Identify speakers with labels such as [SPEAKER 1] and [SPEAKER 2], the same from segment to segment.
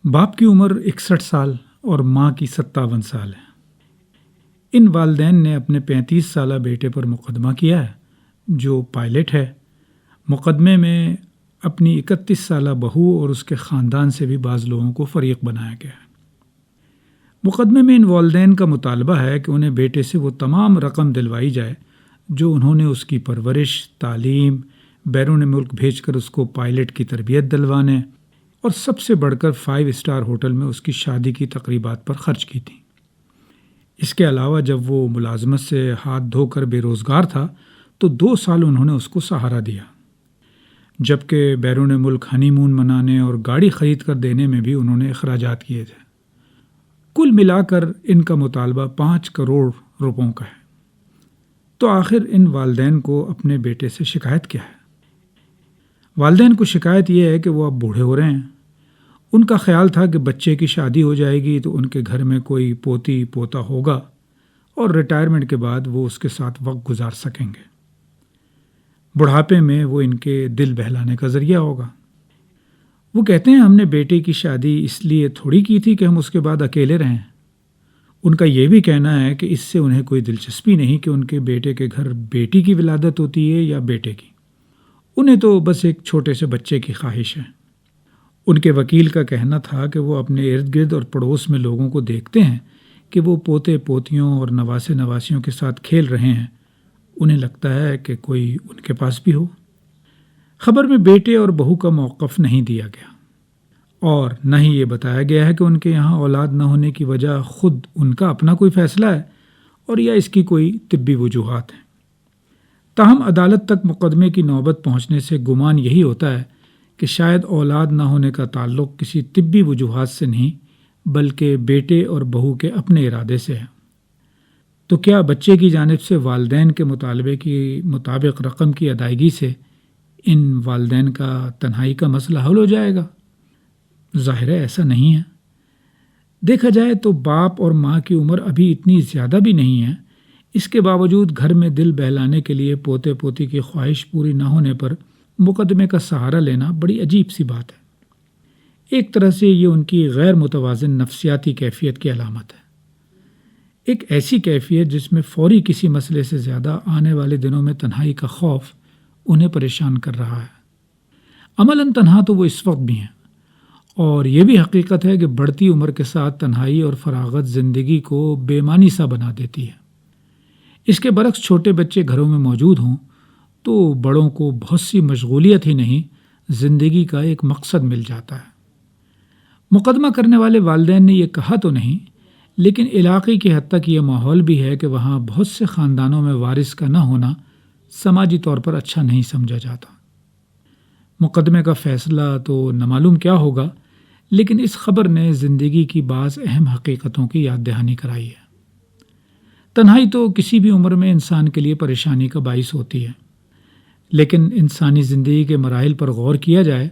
[SPEAKER 1] باپ کی عمر 61 سال اور ماں کی 57 سال ہے۔ ان والدین نے اپنے 35 سالہ بیٹے پر مقدمہ کیا ہے جو پائلٹ ہے۔ مقدمے میں اپنی 31 سالہ بہو اور اس کے خاندان سے بھی بعض لوگوں کو فریق بنایا گیا ہے۔ مقدمے میں ان والدین کا مطالبہ ہے کہ انہیں بیٹے سے وہ تمام رقم دلوائی جائے جو انہوں نے اس کی پرورش، تعلیم، بیرون ملک بھیج کر اس کو پائلٹ کی تربیت دلوانے اور سب سے بڑھ کر 5 اسٹار ہوٹل میں اس کی شادی کی تقریبات پر خرچ کی تھی۔ اس کے علاوہ جب وہ ملازمت سے ہاتھ دھو کر بے روزگار تھا تو 2 سال انہوں نے اس کو سہارا دیا، جبکہ بیرون ملک ہنی مون منانے اور گاڑی خرید کر دینے میں بھی انہوں نے اخراجات کیے تھے۔ کل ملا کر ان کا مطالبہ 5 کروڑ روپوں کا ہے۔ تو آخر ان والدین کو اپنے بیٹے سے شکایت کیا ہے؟ والدین کو شکایت یہ ہے کہ وہ اب بوڑھے ہو رہے ہیں۔ ان کا خیال تھا کہ بچے کی شادی ہو جائے گی تو ان کے گھر میں کوئی پوتی پوتا ہوگا اور ریٹائرمنٹ کے بعد وہ اس کے ساتھ وقت گزار سکیں گے۔ بڑھاپے میں وہ ان کے دل بہلانے کا ذریعہ ہوگا۔ وہ کہتے ہیں ہم نے بیٹے کی شادی اس لیے تھوڑی کی تھی کہ ہم اس کے بعد اکیلے رہیں۔ ان کا یہ بھی کہنا ہے کہ اس سے انہیں کوئی دلچسپی نہیں کہ ان کے بیٹے کے گھر بیٹی کی ولادت ہوتی ہے یا بیٹے کی۔ انہیں تو بس ایک چھوٹے سے بچے کی خواہش ہے۔ ان کے وکیل کا کہنا تھا کہ وہ اپنے ارد گرد اور پڑوس میں لوگوں کو دیکھتے ہیں کہ وہ پوتے پوتیوں اور نواسے نواسیوں کے ساتھ کھیل رہے ہیں۔ انہیں لگتا ہے کہ کوئی ان کے پاس بھی ہو۔ خبر میں بیٹے اور بہو کا موقف نہیں دیا گیا اور نہ ہی یہ بتایا گیا ہے کہ ان کے یہاں اولاد نہ ہونے کی وجہ خود ان کا اپنا کوئی فیصلہ ہے اور یا اس کی کوئی طبی وجوہات ہیں۔ تاہم عدالت تک مقدمے کی نوبت پہنچنے سے گمان یہی ہوتا ہے کہ شاید اولاد نہ ہونے کا تعلق کسی طبی وجوہات سے نہیں بلکہ بیٹے اور بہو کے اپنے ارادے سے ہے۔ تو کیا بچے کی جانب سے والدین کے مطالبے کے مطابق رقم کی ادائیگی سے ان والدین کا تنہائی کا مسئلہ حل ہو جائے گا؟ ظاہر ہے ایسا نہیں ہے۔ دیکھا جائے تو باپ اور ماں کی عمر ابھی اتنی زیادہ بھی نہیں ہے، اس کے باوجود گھر میں دل بہلانے کے لیے پوتے پوتی کی خواہش پوری نہ ہونے پر مقدمے کا سہارا لینا بڑی عجیب سی بات ہے۔ ایک طرح سے یہ ان کی غیر متوازن نفسیاتی کیفیت کی علامت ہے، ایک ایسی کیفیت جس میں فوری کسی مسئلے سے زیادہ آنے والے دنوں میں تنہائی کا خوف انہیں پریشان کر رہا ہے۔ عملاً تنہا تو وہ اس وقت بھی ہیں، اور یہ بھی حقیقت ہے کہ بڑھتی عمر کے ساتھ تنہائی اور فراغت زندگی کو بے معنی سا بنا دیتی ہے۔ اس کے برعکس چھوٹے بچے گھروں میں موجود ہوں تو بڑوں کو بہت سی مشغولیت ہی نہیں، زندگی کا ایک مقصد مل جاتا ہے۔ مقدمہ کرنے والے والدین نے یہ کہا تو نہیں، لیکن علاقے کی حد تک یہ ماحول بھی ہے کہ وہاں بہت سے خاندانوں میں وارث کا نہ ہونا سماجی طور پر اچھا نہیں سمجھا جاتا۔ مقدمے کا فیصلہ تو نہ معلوم کیا ہوگا، لیکن اس خبر نے زندگی کی بعض اہم حقیقتوں کی یاد دہانی کرائی ہے۔ تنہائی تو کسی بھی عمر میں انسان کے لیے پریشانی کا باعث ہوتی ہے، لیکن انسانی زندگی کے مراحل پر غور کیا جائے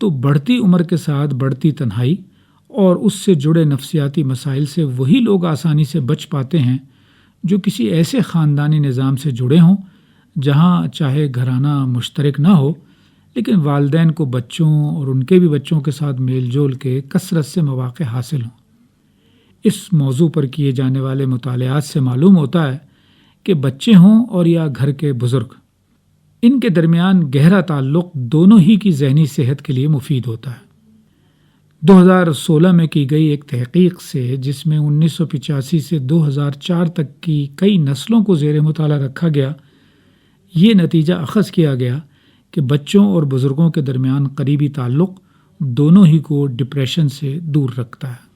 [SPEAKER 1] تو بڑھتی عمر کے ساتھ بڑھتی تنہائی اور اس سے جڑے نفسیاتی مسائل سے وہی لوگ آسانی سے بچ پاتے ہیں جو کسی ایسے خاندانی نظام سے جڑے ہوں جہاں چاہے گھرانہ مشترک نہ ہو لیکن والدین کو بچوں اور ان کے بھی بچوں کے ساتھ میل جول کے کثرت سے مواقع حاصل ہوں۔ اس موضوع پر کیے جانے والے مطالعات سے معلوم ہوتا ہے کہ بچے ہوں اور یا گھر کے بزرگ، ان کے درمیان گہرا تعلق دونوں ہی کی ذہنی صحت کے لیے مفید ہوتا ہے۔ 2016 میں کی گئی ایک تحقیق سے، جس میں 1985 سے 2004 تک کی کئی نسلوں کو زیر مطالعہ رکھا گیا، یہ نتیجہ اخذ کیا گیا کہ بچوں اور بزرگوں کے درمیان قریبی تعلق دونوں ہی کو ڈپریشن سے دور رکھتا ہے۔